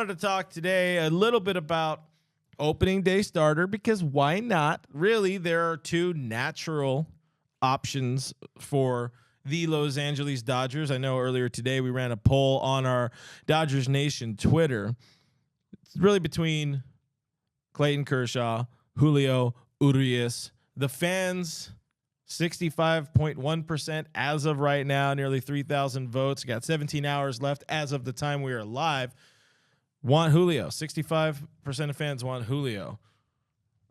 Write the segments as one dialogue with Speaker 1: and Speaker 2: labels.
Speaker 1: wanted to talk today a little bit about opening day starter because why not? Really, there are two natural options for the Los Angeles Dodgers. I know earlier today we ran a poll on our Dodgers Nation Twitter. It's really between Clayton Kershaw, Julio Uri-Ace. The fans, 65.1% as of right now, nearly 3,000 votes. Got 17 hours left as of the time we are live. Want Julio. 65% of fans want Julio.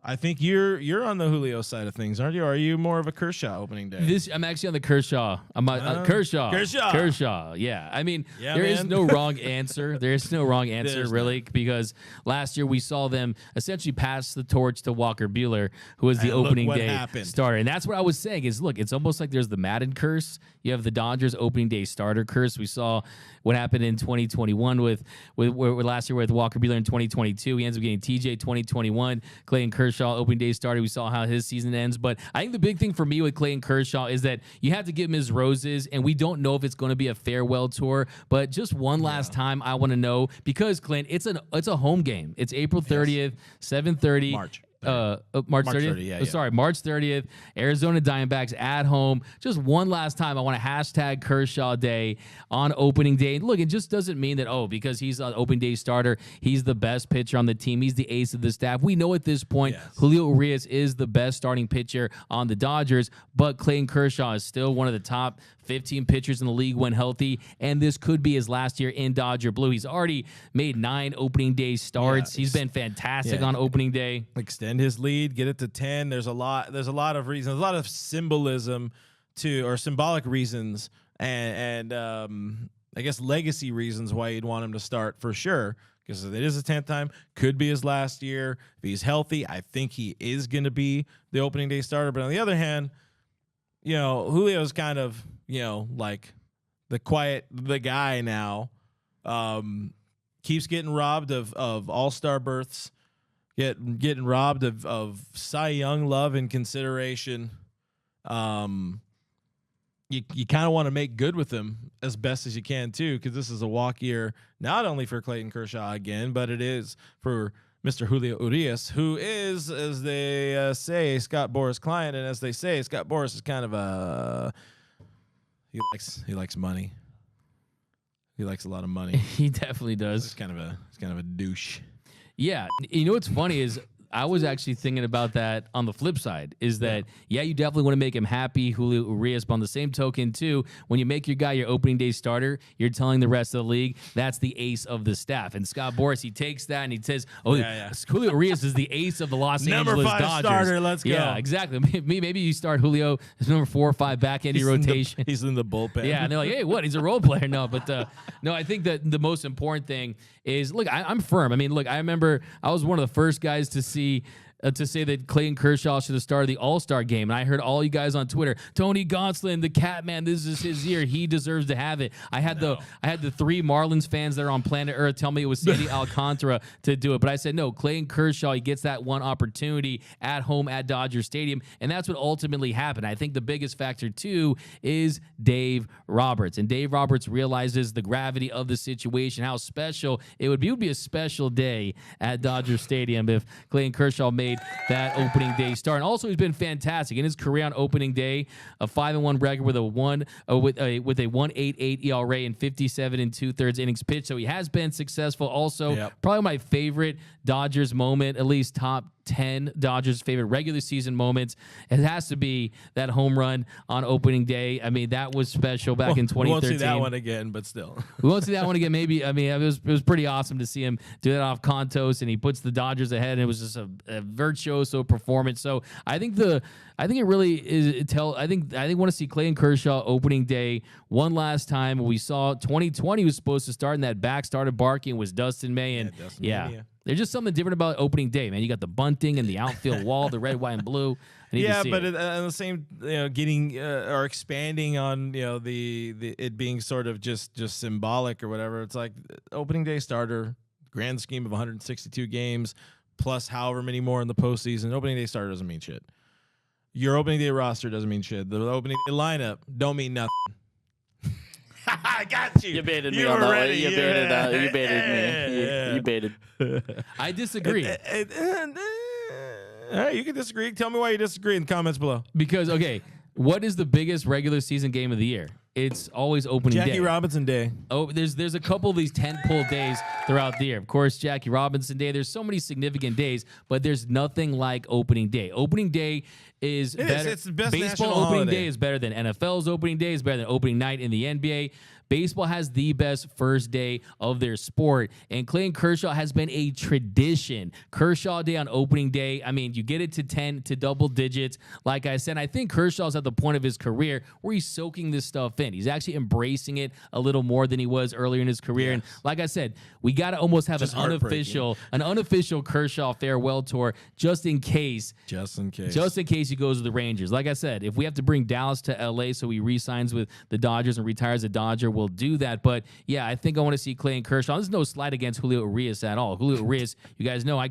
Speaker 1: I think you're on the Julio side of things, aren't you? Or are you more of a Kershaw opening day?
Speaker 2: I'm actually on the Kershaw. I'm Kershaw. Kershaw. Yeah. I mean, there is no wrong answer. There is no wrong answer, really, because last year we saw them essentially pass the torch to Walker Buehler, who was the opening day starter. And that's what I was saying is, look, it's almost like there's the Madden curse. You have the Dodgers opening day starter curse. We saw what happened in 2021 with last year with Walker Buehler in 2022. He ends up getting TJ 2021. Clayton Kershaw opening day starter. We saw how his season ends. But I think the big thing for me with Clayton Kershaw is that you have to give him his roses, and we don't know if it's going to be a farewell tour. But just one last time, I want to know, because Clint, it's a home game. It's April 30th, 7:30.
Speaker 1: March
Speaker 2: 30th. Sorry, March 30th. Arizona Diamondbacks at home. Just one last time, I want to hashtag Kershaw Day on opening day. And look, it just doesn't mean that, because he's an opening day starter, he's the best pitcher on the team. He's the ace of the staff. We know at this point, Julio Urias is the best starting pitcher on the Dodgers, but Clayton Kershaw is still one of the top 15 pitchers in the league when healthy, and this could be his last year in Dodger blue. He's already made 9 opening day starts. He's been fantastic on opening day.
Speaker 1: Extend his lead, get it to 10. There's a lot of reasons, a lot of symbolism or symbolic reasons, and I guess legacy reasons why you'd want him to start for sure. Because it is a 10th time, could be his last year. If he's healthy, I think he is going to be the opening day starter. But on the other hand, Julio's kind of, like the guy now, keeps getting robbed of all-star berths, getting robbed of Cy Young love and consideration. You kind of want to make good with him as best as you can too, because this is a walk year, not only for Clayton Kershaw again, but it is for Mr. Julio Urias, who is, as they say, Scott Boras' client, and as they say, Scott Boras is kind of he likes money. He likes a lot of money.
Speaker 2: He definitely does.
Speaker 1: He's kind of a douche.
Speaker 2: Yeah, you know what's funny is I was actually thinking about that on the flip side, is that, you definitely want to make him happy, Julio Urias, but on the same token, too, when you make your guy your opening day starter, you're telling the rest of the league that's the ace of the staff. And Scott Boras, he takes that and he says, Julio Urias is the ace of the Los Angeles Dodgers.
Speaker 1: Number 5 starter, let's go.
Speaker 2: Yeah, exactly. Maybe you start Julio as number 4 or 5 back end rotation.
Speaker 1: He's in the bullpen.
Speaker 2: Yeah, and they're like, hey, what? He's a role player. No, but no, I think that the most important thing is, look, I'm firm. I mean, look, I remember I was one of the first guys to say that Clayton Kershaw should have started the All-Star game. And I heard all you guys on Twitter, Tony Gonsolin, the Catman, this is his year. He deserves to have it. I had the 3 Marlins fans that are on planet Earth tell me it was Sandy Alcantara to do it. But I said, no, Clayton Kershaw, he gets that one opportunity at home at Dodger Stadium. And that's what ultimately happened. I think the biggest factor, too, is Dave Roberts. And Dave Roberts realizes the gravity of the situation, how special it would be. It would be a special day at Dodger Stadium if Clayton Kershaw made that opening day start. And also, he's been fantastic in his career on opening day. A 5-1 record with a 1.88 ERA in 57 2/3 innings pitched. So he has been successful. Also, probably my favorite Dodgers moment, at least top 10 Dodgers' favorite regular season moments. It has to be that home run on opening day. I mean, that was special back in 2013. We won't
Speaker 1: see that one again, but still.
Speaker 2: We won't see that one again. Maybe. I mean, it was pretty awesome to see him do that off Contos, and he puts the Dodgers ahead, and it was just a virtuoso performance. So I think it really is. I think want to see Clayton Kershaw opening day one last time. We saw 2020 was supposed to start, and that back started barking was Dustin May, and there's just something different about opening day, man. You got the bunting and the outfield wall, the red, white, and blue.
Speaker 1: But at the same, getting or expanding on the it being sort of just symbolic or whatever. It's like opening day starter, grand scheme of 162 games plus however many more in the postseason. Opening day starter doesn't mean shit. Your opening day roster doesn't mean shit. The opening day lineup don't mean nothing. I got you.
Speaker 3: You baited me
Speaker 1: You
Speaker 3: on
Speaker 1: were
Speaker 3: that
Speaker 1: ready.
Speaker 3: one. You baited me. You baited.
Speaker 2: I disagree.
Speaker 1: All right, you can disagree. Tell me why you disagree in the comments below.
Speaker 2: Because, okay, what is the biggest regular season game of the year? It's always opening day.
Speaker 1: Jackie Robinson Day.
Speaker 2: Oh, there's a couple of these tentpole days throughout the year. Of course, Jackie Robinson Day. There's so many significant days, but there's nothing like opening day. Opening day is better.
Speaker 1: It's the best
Speaker 2: Baseball
Speaker 1: national
Speaker 2: opening
Speaker 1: holiday.
Speaker 2: day is better than NFL's opening day. Is better than opening night in the NBA. Baseball has the best first day of their sport, and Clayton Kershaw has been a tradition. Kershaw Day on opening day, I mean, you get it to 10 to double digits. Like I said, I think Kershaw's at the point of his career where he's soaking this stuff in. He's actually embracing it a little more than he was earlier in his career.
Speaker 1: Yes.
Speaker 2: And like I said, we got to almost have
Speaker 1: Just
Speaker 2: an unofficial Kershaw farewell tour just in case.
Speaker 1: Just in case.
Speaker 2: Just in case he goes to the Rangers. Like I said, if we have to bring Dallas to LA so he re-signs with the Dodgers and retires a Dodger, we'll do that. But yeah, I think I want to see Clayton Kershaw. There's no slight against Julio Uri-Ace at all. Julio Uri-Ace, you guys know I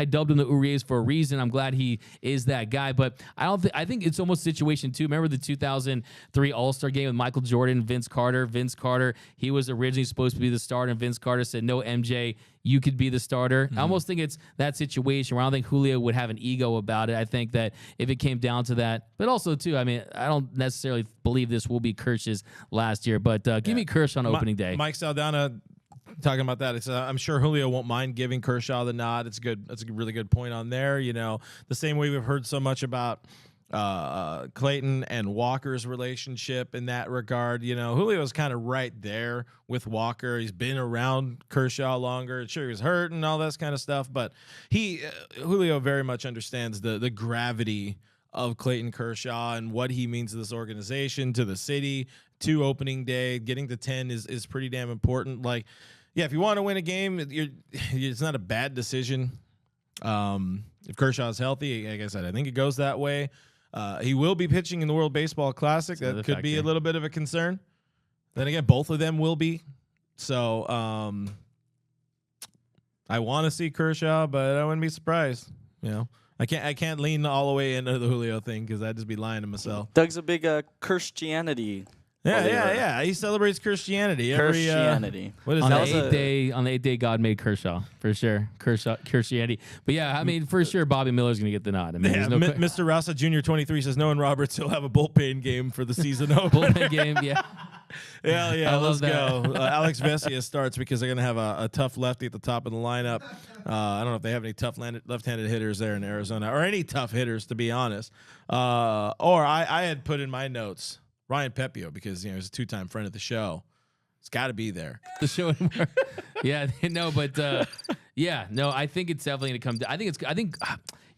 Speaker 2: dubbed him the Uri-Ace for a reason. I'm glad he is that guy. But I think it's almost situation two. Remember the 2003 All-Star game with Michael Jordan, Vince Carter. Vince Carter, he was originally supposed to be the starter, and Vince Carter said, "No, MJ, you could be the starter." I almost think it's that situation where I don't think Julio would have an ego about it. I think that if it came down to that, but also too, I mean, I don't necessarily believe this will be Kershaw's last year, but give me Kershaw on opening day.
Speaker 1: Mike Saldana talking about that. It's I'm sure Julio won't mind giving Kershaw the nod. It's good. That's a really good point on there. You know, the same way we've heard so much about Clayton and Walker's relationship in that regard. You know, Julio's kind of right there with Walker. He's been around Kershaw longer. Sure, he was hurt and all this kind of stuff, but Julio very much understands the gravity of Clayton Kershaw and what he means to this organization, to the city, to opening day. Getting to 10 is pretty damn important. Like, yeah, if you want to win a game, it's not a bad decision. If Kershaw's healthy, like I said, I think it goes that way. He will be pitching in the World Baseball Classic. That could be a little bit of a concern. Then again, both of them will be. So I want to see Kershaw, but I wouldn't be surprised. You know, I can't lean all the way into the Julio thing because I'd just be lying to myself.
Speaker 3: Doug's a big Christianity.
Speaker 1: Yeah. He celebrates Christianity.
Speaker 3: Christianity.
Speaker 1: What is
Speaker 2: on
Speaker 1: that?
Speaker 2: On the eighth day, God made Kershaw for sure. Christianity. But yeah, I mean, for sure, Bobby Miller's gonna get the nod. I mean,
Speaker 1: Yeah,
Speaker 2: there's no
Speaker 1: Mr. Rasa Jr. 23 says no one Roberts. He'll have a bullpen game for the season opener.
Speaker 2: bullpen game. Yeah.
Speaker 1: Yeah,
Speaker 2: I
Speaker 1: let's
Speaker 2: love that.
Speaker 1: go. Alex Vesia starts because they're going to have a tough lefty at the top of the lineup. I don't know if they have any tough left-handed hitters there in Arizona or any tough hitters, to be honest. Or I had put in my notes Ryan Pepio because he's a two-time friend of the show. It's got to be there.
Speaker 2: The show. Yeah, no, but yeah, no, I think it's definitely going to come down. I think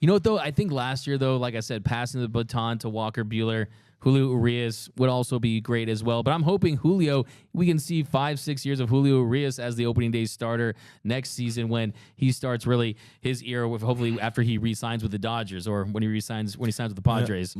Speaker 2: you know what though? I think last year though, like I said, passing the baton to Walker Buehler, Julio Urias would also be great as well. But I'm hoping Julio, we can see 5-6 years of Julio Urias as the opening day starter next season when he starts really his era with hopefully after he re-signs with the Dodgers or when he signs with the Padres.